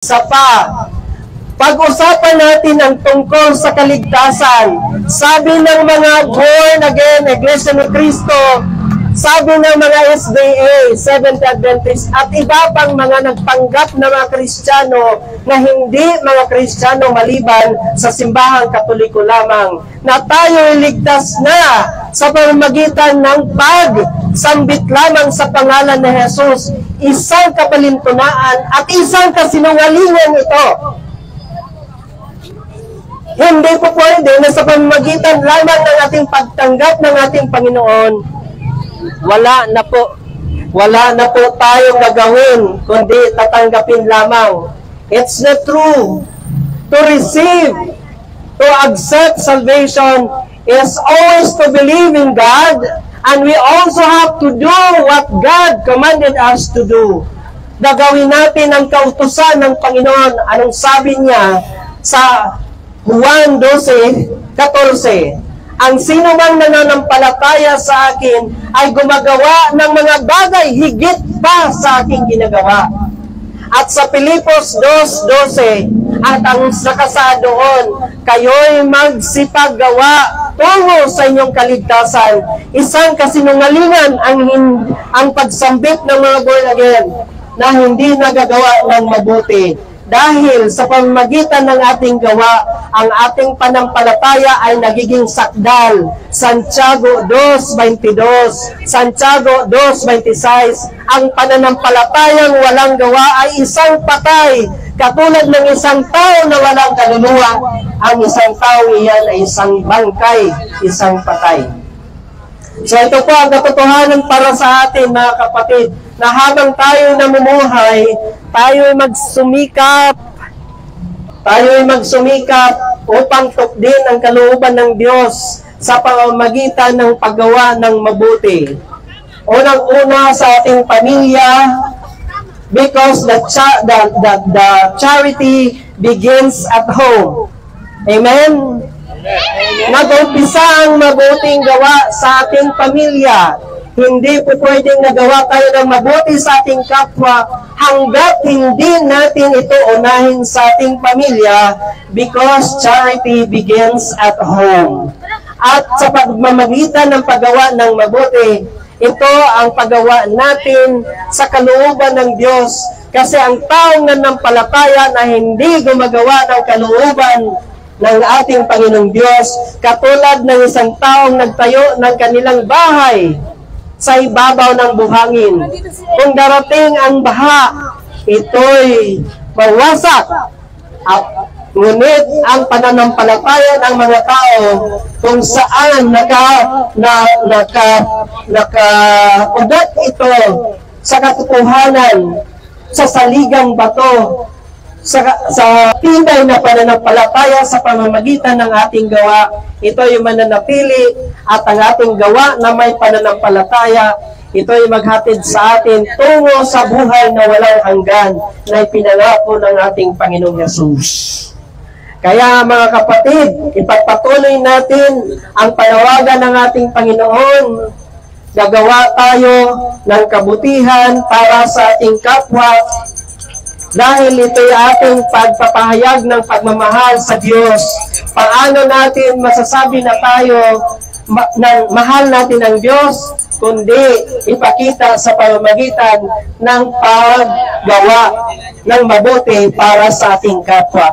Isa pa, pag-usapan natin ang tungkol sa kaligtasan. Sabi ng mga born again, Iglesia ni Cristo, sabi ng mga SDA, Seventh Adventist, at iba pang mga nagpanggap na mga Kristiyano na hindi mga Kristiyano maliban sa simbahang Katoliko lamang, na tayo ligtas na sa pamamagitan ng pagsambit lamang sa pangalan ni Jesus. Isang kapalintunaan at isang kasinungalingan ito. Hindi po pwede na sa pamamagitan lamang ng ating pagtanggap ng ating Panginoon, wala na po tayong gagawin, kundi tatanggapin lamang. It's not true. To receive, to accept salvation is always to believe in God, and we also have to do what God commanded us to do. Gagawin natin ang kautusan ng Panginoon. Anong sabi niya sa Juan 12:14? Ang sino mang nananampalataya sa akin ay gumagawa ng mga bagay higit pa sa aking ginagawa. At sa Pilipos 2:12, at ang nakasa doon, kayo'y magsipaggawa tungo sa inyong kaligtasan. Isang kasinungalingan ang pagsambit ng mga born again na hindi nagagawa ng mabuti. Dahil sa pamamagitan ng ating gawa, ang ating panampalataya ay nagiging sakdal. Santiago 2:22, Santiago 2:26, ang pananampalatayang walang gawa ay isang patay. Katulad ng isang tao na walang kaluluwa, ang isang tao iyan ay isang bangkay, isang patay. So ito po ang katotohanan para sa atin, mga kapatid, na habang tayo namumuhay, tayo'y magsumikap upang tukdin ang kalooban ng Diyos sa pamamagitan ng paggawa ng mabuti. Unang-una sa ating pamilya, because the charity begins at home. Amen? Nag-umpisa ang mabuting gawa sa ating pamilya. Hindi po pwedeng nagawa tayo ng mabuti sa ating kapwa hanggat hindi natin ito unahin sa ating pamilya, because charity begins at home. At sa pagmamagitan ng paggawa ng mabuti, ito ang paggawa natin sa kalooban ng Diyos. Kasi ang taong nanampalataya na hindi gumagawa ng kalooban ng ating Panginoong Diyos, katulad ng isang taong nagtayo ng kanilang bahay sa ibabaw ng buhangin. Kung darating ang baha, ito'y mawasak. Ngunit ang pananampalataya ng mga tao kung saan nakaugat ito sa katotohanan, sa saligang bato, sa tinday na pananampalataya sa pamamagitan ng ating gawa, ito ay mananatili, at ang ating gawa na may pananampalataya, ito ay maghatid sa atin tungo sa buhay na walang hanggan na ipinangako ng ating Panginoong Yesus. Kaya mga kapatid, ipagpatuloy natin ang panawagan ng ating Panginoon. Gagawa tayo ng kabutihan para sa ating kapwa, dahil ito'y ating pagpapahayag ng pagmamahal sa Diyos. Paano natin masasabi na tayo mahal natin ang Diyos, kundi ipakita sa pamamagitan ng paggawa ng mabuti para sa ating kapwa.